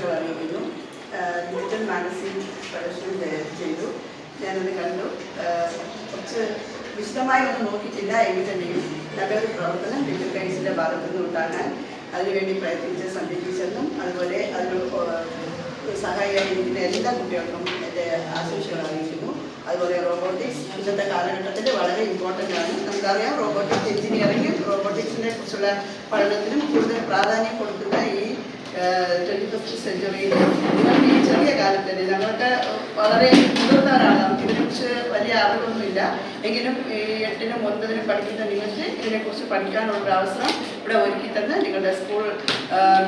ആശംസകൾ അറിയിക്കുന്നു. Digital magazine പ്രദർശനം ചെയ്തു, ഞാനത് കണ്ടു. കുറച്ച് വിശദമായി ഒന്നും നോക്കിയിട്ടില്ല എങ്കിൽ തന്നെയും നല്ലൊരു പ്രവർത്തനം ഡിജിറ്റൽ കൈസിൻ്റെ ഭാഗത്തു നിന്ന് ഉണ്ടാകാൻ അതിനുവേണ്ടി പ്രയത്നിച്ച സന്ധ്യ ടീച്ചറിനും അതുപോലെ അതിന് സഹായിക്കുന്ന എല്ലാ കുട്ടികൾക്കും എൻ്റെ ആശംസകൾ അറിയിക്കുന്നു. അതുപോലെ റോബോട്ടിക്സ് ഇന്നത്തെ കാലഘട്ടത്തിൽ വളരെ ഇമ്പോർട്ടൻ്റ് ആണ്. നമുക്കറിയാം, റോബോട്ടിക്സ് എഞ്ചിനീയറിംഗ് റോബോട്ടിക്സിനെ കുറിച്ചുള്ള പഠനത്തിനും കൂടുതൽ പ്രാധാന്യം കൊടുക്കുന്ന ഈ 21st സെഞ്ച്വറിയിൽ നിങ്ങൾക്ക് ഈ ചെറിയ കാലത്ത് തന്നെ ഞങ്ങൾക്ക് വളരെ മുതിർന്നവരാണ്, നമുക്കിതിനെക്കുറിച്ച് വലിയ അറിവൊന്നുമില്ല. എങ്കിലും ഈ 8നും 9നും പഠിക്കുന്ന നിങ്ങൾക്ക് ഇതിനെക്കുറിച്ച് പഠിക്കാനുള്ള അവസരം ഇവിടെ ഒരുക്കി തന്ന് നിങ്ങളുടെ സ്കൂൾ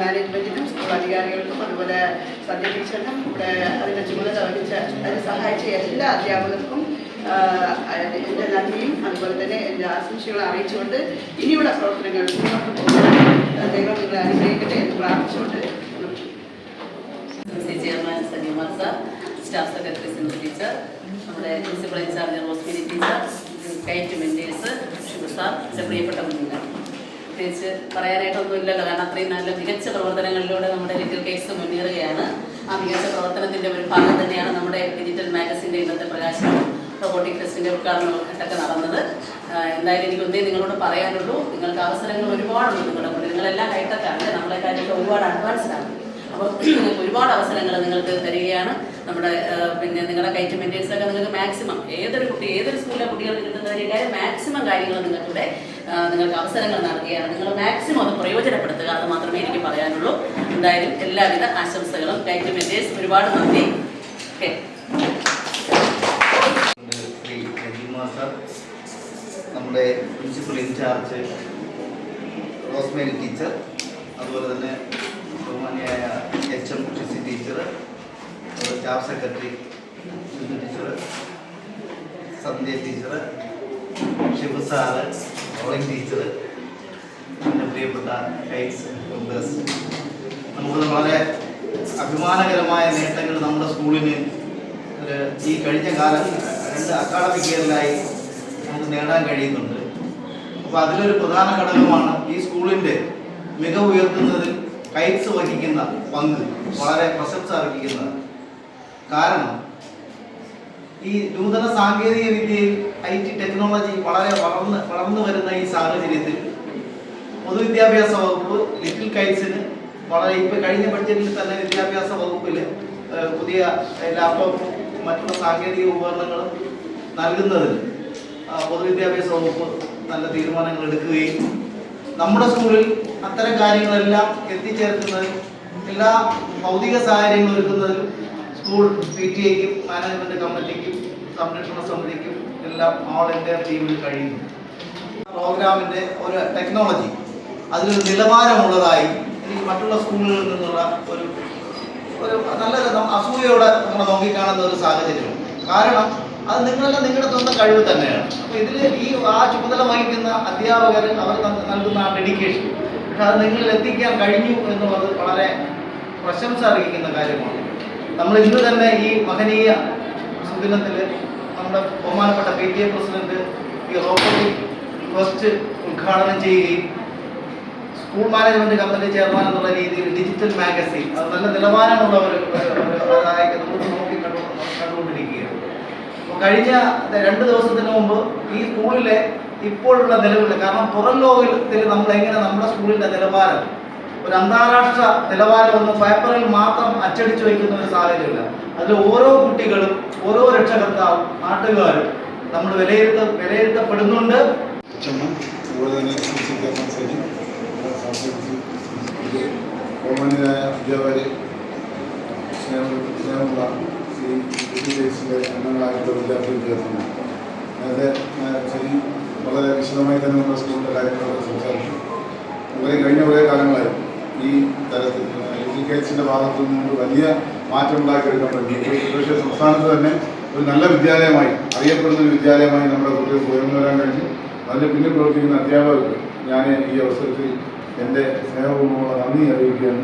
മാനേജ്മെൻറ്റിനും സ്കൂൾ അധികാരികൾക്കും അതുപോലെ സന്ധ്യ ടീച്ചറിനും ഇവിടെ അതിൻ്റെ ചുമതല വഹിച്ച അതിനെ സഹായിച്ച എല്ലാ അധ്യാപകർക്കും എൻ്റെ നന്ദിയും അതുപോലെ തന്നെ എൻ്റെ ആശംസകളും അറിയിച്ചുകൊണ്ട് ഇനിയുള്ള പ്രവർത്തനങ്ങൾ മുന്നോട്ട് പോകുന്നത് ദൈവം നിങ്ങളെ അനുഗ്രഹിക്കട്ടെ എന്ന് പ്രാർത്ഥിച്ചുകൊണ്ട് chairman Sanimar sir, staff secretary Sindhu teacher, നമ്മുടെ principal in charge Rosemini teacher, kite mentors, Shibu sir, എൻ്റെ പ്രിയപ്പെട്ട കുഞ്ഞുങ്ങൾ, പ്രത്യേകിച്ച് പറയാനായിട്ടൊന്നുമില്ലല്ലോ. കാരണം അത്രയും നല്ല മികച്ച പ്രവർത്തനങ്ങളിലൂടെ നമ്മുടെ ലിറ്റിൽ കൈറ്റ്സ് മുന്നേറുകയാണ്. ആ മികച്ച പ്രവർത്തനത്തിൻ്റെ ഒരു ഭാഗം തന്നെയാണ് നമ്മുടെ ഡിജിറ്റൽ മാഗസിൻ്റെ ഇന്നത്തെ പ്രകാശനം, റോബോട്ടിക് ഫെസ്റ്റിൻ്റെ ഉദ്ഘാടനം ഘട്ടമൊക്കെ നടന്നത്. എന്തായാലും എനിക്കൊന്നേ നിങ്ങളോട് പറയാനുള്ളൂ, നിങ്ങൾക്ക് അവസരങ്ങൾ ഒരുപാടുണ്ട് നിങ്ങളുടെ മുന്നിൽ. നിങ്ങളെല്ലാം ഹൈടെക്കാണ്, നമ്മളെ കാര്യമൊക്കെ ഒരുപാട് അഡ്വാൻസ്ഡാണ്. അപ്പോൾ നിങ്ങൾക്ക് ഒരുപാട് അവസരങ്ങൾ നിങ്ങൾക്ക് തരികയാണ്. നമ്മുടെ നിങ്ങളുടെ കൈറ്റ് മെൻറ്റേഴ്സൊക്കെ നിങ്ങൾക്ക് മാക്സിമം ഏതൊരു സ്കൂളിലെ കുട്ടികൾക്ക് കിട്ടുന്ന കാര്യം മാക്സിമം കാര്യങ്ങൾ നിങ്ങൾക്കിവിടെ നിങ്ങൾക്ക് അവസരങ്ങൾ നൽകുകയാണ്. നിങ്ങൾ മാക്സിമം അത് പ്രയോജനപ്പെടുത്തുക, അത് മാത്രമേ എനിക്ക് പറയാനുള്ളൂ. എന്തായാലും എല്ലാവിധ ആശംസകളും. കൈറ്റ് മെൻറ്റേഴ്സ് ഒരുപാട് നന്ദി. ഓക്കെ, നമ്മുടെ പ്രിൻസിപ്പൽ ഇൻചാർജ് റോസ്മേരി ടീച്ചർ, അതുപോലെ തന്നെ ബഹുമാനിയായ HM Shisi teacher, staff secretary Sindhu teacher, Sandhya teacher, Shibu sir, റോളിംഗ് ടീച്ചർ, എൻ്റെ പ്രിയപ്പെട്ട കൈറ്റ്സ് മെമ്പേഴ്സ്, നമുക്ക് വളരെ അഭിമാനകരമായ നേട്ടങ്ങൾ നമ്മുടെ സ്കൂളിന് ഈ കഴിഞ്ഞ കാലം 2 അക്കാഡമിക് ഇയറിലായി നമുക്ക് നേടാൻ കഴിയുന്നുണ്ട്. അപ്പോൾ അതിലൊരു പ്രധാന ഘടകമാണ് ഈ സ്കൂളിൻ്റെ മികവ് ഉയർത്തുന്നതിൽ കൈറ്റ്സ് വഹിക്കുന്ന പങ്ക് വളരെ പ്രശംസ അർഹിക്കുന്നത്. കാരണം ഈ നൂതന സാങ്കേതിക വിദ്യയിൽ IT ടെക്നോളജി വളരെ വളർന്നു വരുന്ന ഈ സാഹചര്യത്തിൽ പൊതുവിദ്യാഭ്യാസ വകുപ്പ് ലിറ്റിൽ കൈറ്റ്സിന് വളരെ ഇപ്പോൾ കഴിഞ്ഞ ബഡ്ജറ്റിൽ തന്നെ വിദ്യാഭ്യാസ വകുപ്പിൽ പുതിയ ലാപ്ടോപ്പും മറ്റുള്ള സാങ്കേതിക ഉപകരണങ്ങളും നൽകുന്നതിന് പൊതുവിദ്യാഭ്യാസ വകുപ്പ് നല്ല തീരുമാനങ്ങൾ എടുക്കുകയും നമ്മുടെ സ്കൂളിൽ അത്തരം കാര്യങ്ങളെല്ലാം എത്തിച്ചേർക്കുന്നതിൽ എല്ലാ ഭൗതിക സാഹചര്യങ്ങൾ ഒരുക്കുന്നതിൽ സ്കൂൾ PTA-ക്കും മാനേജ്മെൻറ്റ് കമ്മിറ്റിക്കും സംരക്ഷണ സമിതിക്കും എല്ലാം ഓൾ ഇന്ത്യ ടീമിൽ കഴിയുന്നു. പ്രോഗ്രാമിൻ്റെ ഒരു ടെക്നോളജി അതിലൊരു നിലവാരമുള്ളതായി എനിക്ക് മറ്റുള്ള സ്കൂളുകളിൽ നിന്നുള്ള ഒരു നല്ല അസൂയയോടെ നമ്മൾ നോക്കിക്കാണുന്ന ഒരു സാഹചര്യമാണ്. കാരണം അത് നിങ്ങളെല്ലാം നിങ്ങളുടെ സ്വന്തം കഴിവ് തന്നെയാണ്. അപ്പോൾ ഇതിൽ ആ ചുമതല വഹിക്കുന്ന അധ്യാപകർ അവർ നൽകുന്ന ആ ഡെഡിക്കേഷൻ, പക്ഷെ അത് നിങ്ങളിൽ എത്തിക്കാൻ കഴിഞ്ഞു എന്നുള്ളത് വളരെ പ്രശംസ അർഹിക്കുന്ന കാര്യമാണ്. നമ്മൾ ഇന്ന് തന്നെ ഈ മഹനീയ സുദിനത്തിൽ നമ്മുടെ ബഹുമാനപ്പെട്ട PTA പ്രസിഡന്റ് ഈ റോബോട്ടിക് ഫെസ്റ്റ് ഉദ്ഘാടനം ചെയ്യുകയും സ്കൂൾ മാനേജ്മെൻറ്റ് കമ്മിറ്റി ചെയർമാൻ എന്നുള്ള രീതിയിൽ ഡിജിറ്റൽ മാഗസിൻ അത് നല്ല നിലവാരമുള്ള ഒരു നോക്കി കണ്ടുകൊണ്ടിരിക്കുകയാണ്. അപ്പോൾ കഴിഞ്ഞ 2 ദിവസത്തിന് മുമ്പ് ഈ സ്കൂളിലെ ഇപ്പോഴുള്ള നിലവിൽ, കാരണം പുറം ലോകത്തിൽ നമ്മളെങ്ങനെ നമ്മുടെ സ്കൂളിൻ്റെ നിലവാരം ഒരു അന്താരാഷ്ട്ര നിലവാരമൊന്നും പേപ്പറിൽ മാത്രം അച്ചടിച്ചു വയ്ക്കുന്ന ഒരു സാഹചര്യമില്ല. അതിൽ ഓരോ കുട്ടികളും ഓരോ രക്ഷകർത്താവും നാട്ടുകാരും നമ്മൾ വിലയിരുത്തപ്പെടുന്നുണ്ട്. ബഹുമാന്യരായ അധ്യാപകരെ, സ്നേഹമുള്ള അംഗങ്ങളായിട്ടുള്ള വിദ്യാർത്ഥികൾ ചേർന്നു. നേരത്തെ വളരെ വിശദമായി തന്നെ നമ്മുടെ സ്കൂളിൻ്റെ കാര്യങ്ങളൊക്കെ സംസാരിച്ചു. കഴിഞ്ഞ കുറേ കാലങ്ങളായി ഈ തരത്തിൽ ലിറ്റിൽ കൈറ്റ്സിൻ്റെ ഭാഗത്തു നിന്ന് വലിയ മാറ്റം ഉണ്ടാക്കിയെടുക്കാൻ പറ്റും. പക്ഷേ സംസ്ഥാനത്ത് തന്നെ ഒരു നല്ല വിദ്യാലയമായി അറിയപ്പെടുന്ന ഒരു വിദ്യാലയമായി നമ്മുടെ കുട്ടികൾക്ക് ഉയർന്നു വരാൻ കഴിഞ്ഞു. അതിൻ്റെ പിന്നിൽ പ്രവർത്തിക്കുന്ന അധ്യാപകർക്ക് ഞാൻ ഈ അവസരത്തിൽ എൻ്റെ സ്നേഹപൂർവ്വമുള്ള നന്ദി അറിയിക്കുകയാണ്.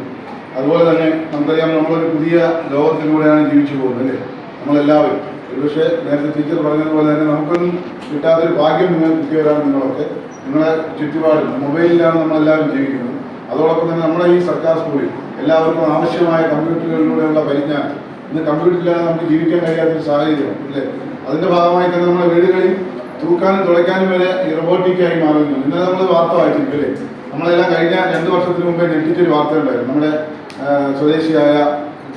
അതുപോലെ തന്നെ നമുക്കറിയാം, നമ്മളൊരു പുതിയ ലോകത്തിലൂടെയാണ് ജീവിച്ചു പോകുന്നത് അല്ലേ നമ്മളെല്ലാവരും. ഒരുപക്ഷെ നേരത്തെ ടീച്ചർ പറഞ്ഞതുപോലെ തന്നെ നമുക്കൊന്നും കിട്ടാത്തൊരു ഭാഗ്യം നിങ്ങൾ കിട്ടിയവരാണ് നിങ്ങളൊക്കെ. നിങ്ങളെ ചുറ്റുപാടും മൊബൈലിലാണ് നമ്മളെല്ലാവരും ജീവിക്കുന്നത്. അതോടൊപ്പം തന്നെ നമ്മുടെ ഈ സർക്കാർ സ്കൂളിൽ എല്ലാവർക്കും ആവശ്യമായ കമ്പ്യൂട്ടറുകളിലൂടെയുള്ള പരിജ്ഞാനം. ഇന്ന് കമ്പ്യൂട്ടറില്ലാതെ നമുക്ക് ജീവിക്കാൻ കഴിയാത്തൊരു സാഹചര്യം അല്ലേ? അതിൻ്റെ ഭാഗമായി തന്നെ നമ്മുടെ വീടുകളിൽ തൂക്കാനും തുളയ്ക്കാനും വരെ ഈ റോബോട്ടിക്കായി മാറുന്നു. ഇന്നലെ നമ്മൾ വാർത്ത വായിച്ചിരിക്കും അല്ലേ? നമ്മളെല്ലാം കഴിഞ്ഞ 2 വർഷത്തിന് മുമ്പേ ഞെട്ടിച്ചൊരു വാർത്ത ഉണ്ടായിരുന്നു. നമ്മുടെ സ്വദേശിയായ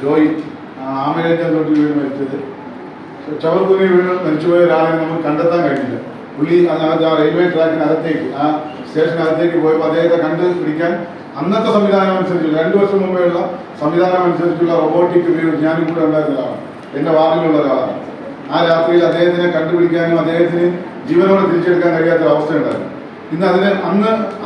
ജോയി ആമയിലേറ്റം തൊട്ട് വീണ് മരിച്ചത്. ചവർപൂരി വീണ് മരിച്ചുപോയ ഒരാളെ നമുക്ക് കണ്ടെത്താൻ കഴിഞ്ഞില്ല. പുള്ളി അതിനകത്ത് ആ റെയിൽവേ ട്രാക്കിനകത്തേക്ക് ആ സ്റ്റേഷനകത്തേക്ക് പോയപ്പോൾ അദ്ദേഹത്തെ കണ്ടുപിടിക്കാൻ അന്നത്തെ സംവിധാനം അനുസരിച്ചുള്ള 2 വർഷം മുമ്പേയുള്ള സംവിധാനം അനുസരിച്ചുള്ള റോബോട്ടിക് ഉപയോഗിച്ച് ഞാനും കൂടെ ഉണ്ടായിരുന്നതാണ്. എൻ്റെ വാർഡിലുള്ള ഒരാളാണ്. ആ രാത്രിയിൽ അദ്ദേഹത്തിനെ കണ്ടുപിടിക്കാനും അദ്ദേഹത്തിന് ജീവനോടെ തിരിച്ചെടുക്കാൻ കഴിയാത്തൊരവസ്ഥ ഉണ്ടായിരുന്നു. ഇന്ന്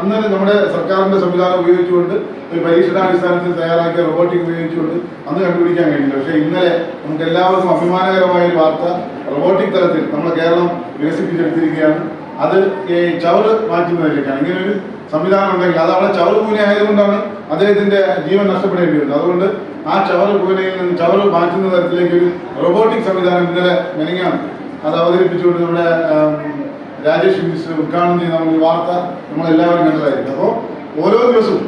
അന്ന് നമ്മുടെ സർക്കാരിൻ്റെ സംവിധാനം ഉപയോഗിച്ചുകൊണ്ട് ഒരു പരീക്ഷണാടിസ്ഥാനത്തിൽ തയ്യാറാക്കിയ റോബോട്ടിക് ഉപയോഗിച്ചുകൊണ്ട് അന്ന് കണ്ടുപിടിക്കാൻ കഴിഞ്ഞില്ല. പക്ഷേ ഇന്നലെ നമുക്ക് എല്ലാവർക്കും അഭിമാനകരമായ ഒരു വാർത്ത റോബോട്ടിക് തലത്തിൽ നമ്മുടെ കേരളം വികസിപ്പിച്ചെടുത്തിരിക്കുകയാണ്. അത് ഈ ചവറ് മാറ്റുന്നതിലേക്കാണ്. ഇങ്ങനൊരു സംവിധാനം ഉണ്ടെങ്കിൽ അത് അവിടെ ചവറ് പൂനെ ആയതുകൊണ്ടാണ് അദ്ദേഹത്തിൻ്റെ ജീവൻ നഷ്ടപ്പെടേണ്ടി വരുന്നത്. അതുകൊണ്ട് ആ ചവറ് പൂനയിൽ നിന്ന് ചവറ് മാറ്റുന്ന തരത്തിലേക്ക് ഒരു റോബോട്ടിക് സംവിധാനം ഇന്നലെ മെനങ്ങാണ് അത് അവതരിപ്പിച്ചുകൊണ്ട് നമ്മുടെ രാജേഷ് മിനിസ്റ്റർ ഉദ്ഘാടനം ചെയ്ത നമ്മൾ വാർത്ത നമ്മളെല്ലാവരും കണ്ടതായിരിക്കും. അപ്പോൾ ഓരോ ദിവസവും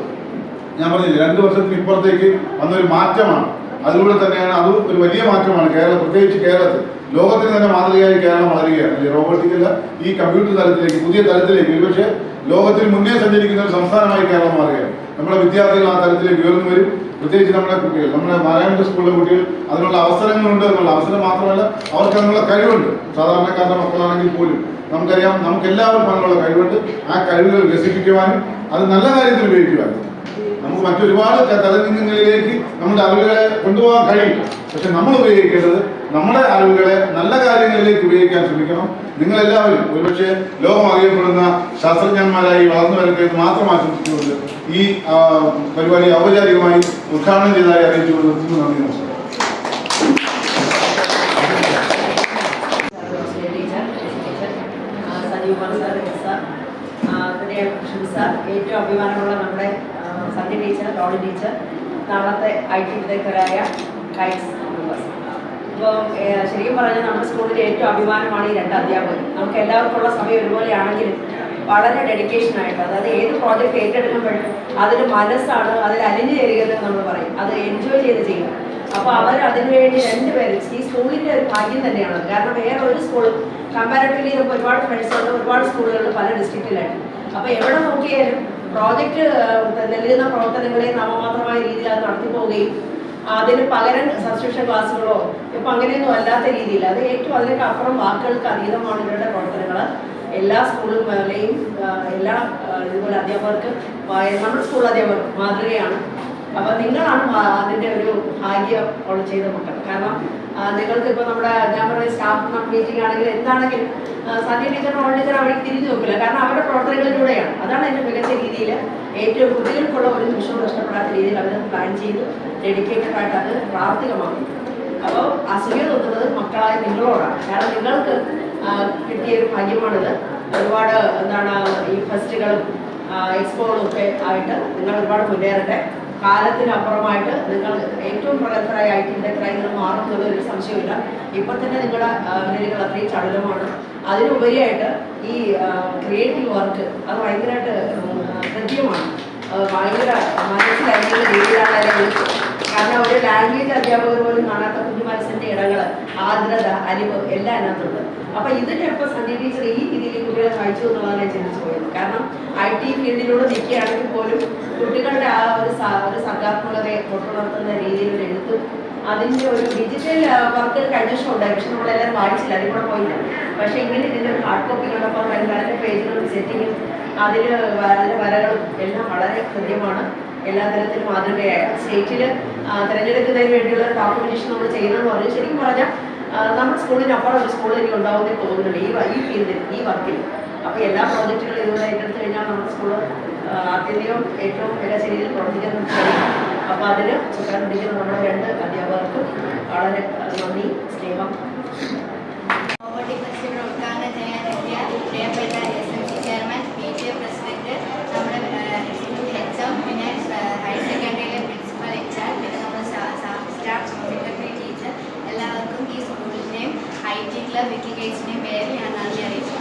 ഞാൻ പറഞ്ഞില്ല 2 വർഷത്തിന് ഇപ്പുറത്തേക്ക് വന്നൊരു മാറ്റമാണ്. അതിലൂടെ തന്നെയാണ് അത് ഒരു വലിയ മാറ്റമാണ്. പ്രത്യേകിച്ച് കേരളത്തിൽ ലോകത്തിന് തന്നെ മാതൃകയായി കേരളം വളരുകയാണ്. റോബോട്ടിക്കല്ല ഈ കമ്പ്യൂട്ടർ തലത്തിലേക്ക് പുതിയ തലത്തിലേക്ക് ഒരുപക്ഷെ ലോകത്തിന് മുന്നേ സഞ്ചരിക്കുന്ന ഒരു സംസ്ഥാനമായി കേരളം മാറുകയാണ്. നമ്മുടെ വിദ്യാർത്ഥികൾ ആ തലത്തിലേക്ക് ഉയർന്നു വരും. പ്രത്യേകിച്ച് നമ്മുടെ കുട്ടികൾ, നമ്മുടെ നാരായണ സ്കൂളിലെ കുട്ടികൾ അതിനുള്ള അവസരങ്ങളുണ്ട്. എന്നുള്ള അവസരം മാത്രമല്ല അവർക്ക് അതിനുള്ള കഴിവുണ്ട്. സാധാരണക്കാരുടെ മക്കളാണെങ്കിൽ പോലും നമുക്കറിയാം നമുക്കെല്ലാവർക്കും അതിനുള്ള കഴിവുണ്ട്. ആ കഴിവുകൾ വികസിപ്പിക്കുവാനും അത് നല്ല കാര്യത്തിൽ ഉപയോഗിക്കുവാനും നമുക്ക് മറ്റൊരുപാട് തലങ്ങളിലേക്ക് നമ്മുടെ അറിവുകളെ കൊണ്ടുപോകാൻ കഴിയും. പക്ഷെ നമ്മൾ ഉപയോഗിക്കേണ്ടത് നമ്മുടെ അറിവുകളെ നല്ല കാര്യങ്ങളിലേക്ക് ഉപയോഗിക്കാൻ ശ്രമിക്കണം. നിങ്ങളെല്ലാവരും ഒരുപക്ഷെ ലോകം അറിയപ്പെടുന്ന ശാസ്ത്രജ്ഞന്മാരായി വളർന്നു വരട്ടെ എന്ന് മാത്രം ആശംസിച്ചുകൊണ്ട് ഈ പരിപാടി ഔപചാരികമായി ഉദ്ഘാടനം ചെയ്തതായി അറിയിച്ചുകൊണ്ട് നിർത്തുന്നു. നന്ദി, നമസ്കാരം. ഏറ്റവും അഭിമാനമുള്ള നമ്മുടെ സന്ധ്യ ടീച്ചർ, ഡോളി ടീച്ചർ, നാളത്തെ IT വിദഗ്ധരായ കൈറ്റ്സ്. ഇപ്പോൾ ശരിക്കും പറഞ്ഞാൽ നമ്മുടെ സ്കൂളിലെ ഏറ്റവും അഭിമാനമാണ് ഈ 2 അധ്യാപകർ. നമുക്ക് എല്ലാവർക്കുള്ള സമയം ഒരുപോലെയാണെങ്കിലും വളരെ ഡെഡിക്കേഷനായിട്ട്, അതായത് ഏത് പ്രോജക്റ്റ് ഏറ്റെടുക്കുമ്പോഴും അതിന് മനസ്സാണ്, അതിൽ അലിഞ്ഞു ചേരുകയെന്ന് നമ്മൾ പറയും. അത് എൻജോയ് ചെയ്ത് ചെയ്യും. അപ്പോൾ അവർ അതിനുവേണ്ടി 2 പേരും ഈ സ്കൂളിൻ്റെ ഒരു ഭാഗ്യം തന്നെയാണ്. കാരണം വേറെ ഒരു സ്കൂളും കമ്പാരിറ്റീവ്ലി നമുക്ക് ഒരുപാട് ഫ്രണ്ട്സ് ഉണ്ട്, ഒരുപാട് സ്കൂളുകളിൽ പല ഡിസ്ട്രിക്റ്റിലായിട്ട്. അപ്പോൾ എവിടെ നോക്കിയാലും പ്രോജക്റ്റ് നൽകുന്ന പ്രവർത്തനങ്ങളെ നാമമാത്രമായ രീതിയിൽ അത് നടത്തിപ്പോവുകയും അതിന് പകരം സബ്സ്ക്രിപ്ഷൻ ക്ലാസ്സുകളോ ഇപ്പം അങ്ങനെയൊന്നും അല്ലാത്ത രീതിയിൽ അത് ഏറ്റവും അതിനൊക്കെ അപ്പുറം വാക്കുകൾക്ക് അതീതമാണ് ഇവരുടെ പ്രവർത്തനങ്ങൾ. എല്ലാ സ്കൂളുകളെയും എല്ലാ ഇതുപോലെ അധ്യാപകർക്ക് നമ്മുടെ സ്കൂൾ അധ്യാപകർ മാതൃകയാണ്. അപ്പോൾ നിങ്ങളാണ് അതിൻ്റെ ഒരു ഭാഗ്യം ചെയ്ത മക്കൾ. കാരണം നിങ്ങൾക്ക് ഇപ്പോൾ നമ്മുടെ ഞാൻ പറയുന്ന സ്റ്റാഫ് മീറ്റിംഗ് ആണെങ്കിലും എന്താണെങ്കിലും സന്ധ്യ ടീച്ചറും ഓൾ ടീച്ചർ അവിടെ തിരിഞ്ഞു നോക്കില്ല. കാരണം അവരുടെ പ്രവർത്തനങ്ങളിലൂടെയാണ്. അതാണ് എൻ്റെ മികച്ച രീതിയിൽ ഏറ്റവും കുട്ടികൾക്കുള്ള ഒരു നിമിഷവും നഷ്ടപ്പെടാത്ത രീതിയിൽ അവർ പ്ലാൻ ചെയ്ത് ഡെഡിക്കേറ്റഡ് ആയിട്ട് അത് പ്രാവർത്തികമാക്കും. അപ്പോൾ അസൂയ തോന്നുന്നത് മക്കളായ നിങ്ങളോടാണ്. കാരണം നിങ്ങൾക്ക് കിട്ടിയൊരു ഭാഗ്യമാണിത്. ഒരുപാട് ഈ ഫെസ്റ്റുകളും എക്സ്പോകളും ഒക്കെ ആയിട്ട് നിങ്ങൾ ഒരുപാട് മുന്നേറട്ടെ. കാലത്തിനപ്പുറമായിട്ട് നിങ്ങൾ ഏറ്റവും പ്രഗത്ഭരായ IT വിദഗ്ധരായി നിങ്ങൾ മാറുന്നുള്ള ഒരു സംശയമില്ല. ഇപ്പം തന്നെ നിങ്ങളുടെ നിലകൾ അത്രയും ചടുലമാണ്. അതിനുപരിയായിട്ട് ഈ ക്രിയേറ്റീവ് വർക്ക് അത് ഭയങ്കരമായിട്ട് കൃത്യമാണ്. ഭയങ്കര മനസ്സിലായിട്ടുള്ള രീതിയിലാണ്. കാരണം ഒരു ലാംഗ്വേജ് അധ്യാപകർ പോലും കാണാത്ത കുഞ്ഞു മനസ്സിൻ്റെ ഇടങ്ങൾ, ആർദ്രത, അലിവ് എല്ലാം അതിനകത്തുണ്ട്. അപ്പോൾ ഇതിൻ്റെ ഇപ്പോൾ സന്ധ്യ ടീച്ചർ ഈ രീതിയിൽ കുട്ടികളെ സഹായിച്ചു എന്നുള്ളതാണ് ഞാൻ ചിന്തിച്ചു പോയത്. കാരണം IT ഫീൽഡിലൂടെ നിൽക്കുകയാണെങ്കിൽ പോലും കുട്ടികളുടെ ആ ഒരു സർഗാത്മകതയെ തൊട്ടുണർത്തുന്ന രീതിയിലുള്ള എഴുത്തും അതിൻ്റെ ഒരു ഡിജിറ്റൽ വർക്ക് കഴിഞ്ഞ വർഷം ഉണ്ടായി. പക്ഷെ നമ്മളെല്ലാവരും വായിച്ചില്ല, അതിൽ കൂടെ പോയില്ല. പക്ഷേ ഇങ്ങനെ ഇതിൻ്റെ ഒരു ഹാർഡ് കോപ്പി കണ്ടപ്പോൾ വളരെ പേജുകളും സെറ്റിങ്ങും അതിൻ്റെ വരകളും എല്ലാം വളരെ കൃത്യമാണ്. എല്ലാ തരത്തിലും മാതൃകയായ സ്റ്റേറ്റിൽ തിരഞ്ഞെടുക്കുന്നതിന് വേണ്ടിയുള്ള കോമ്പറ്റീഷൻ നമ്മൾ ചെയ്യുന്നതെന്ന് പറഞ്ഞു. ശരിക്കും പറഞ്ഞാൽ നമ്മുടെ സ്കൂളിനപ്പുറം ഒരു സ്കൂൾ എനിക്ക് ഉണ്ടാവുമെന്ന് തോന്നുന്നുണ്ട് ഈ ഫീൽഡിൽ, ഈ വർക്കിൽ. അപ്പോൾ എല്ലാ പ്രോജക്റ്റുകളും ഇതുപോലെ ഏറ്റെടുത്ത് കഴിഞ്ഞാൽ നമ്മുടെ സ്കൂൾ ആത്യന്തികം ഏറ്റവും മികച്ച രീതിയിൽ പ്രവർത്തിക്കാൻ കഴിയും. അപ്പോൾ അതിന് ചുക്കാൻ പിടിക്കുന്ന നമ്മുടെ 2 അധ്യാപകർക്കും വളരെ നന്ദി, സ്നേഹം. റോബോട്ടിക് ഫെസ്റ്റിവൽ ഉദ്ഘാടനം ചെയ്യാനെത്തിയ പ്രിയപ്പെട്ട SMC ചെയർമാൻ, PTA പ്രസിഡന്റ്, നമ്മുടെ HM, പിന്നെ ഹയർ സെക്കൻഡറിയിലെ പ്രിൻസിപ്പൽ, HR, പിന്നെ നമ്മുടെ സ്റ്റാഫ് സെക്രട്ടറി ടീച്ചർ, എല്ലാവർക്കും ഈ സ്കൂളിൻ്റെയും IT ക്ലബ് വിക്കി ഗൈഡ്സിൻ്റെയും പേരിൽ ഞാൻ നന്ദി അറിയിച്ചു.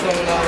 ദിവസങ്ങളിലാണ്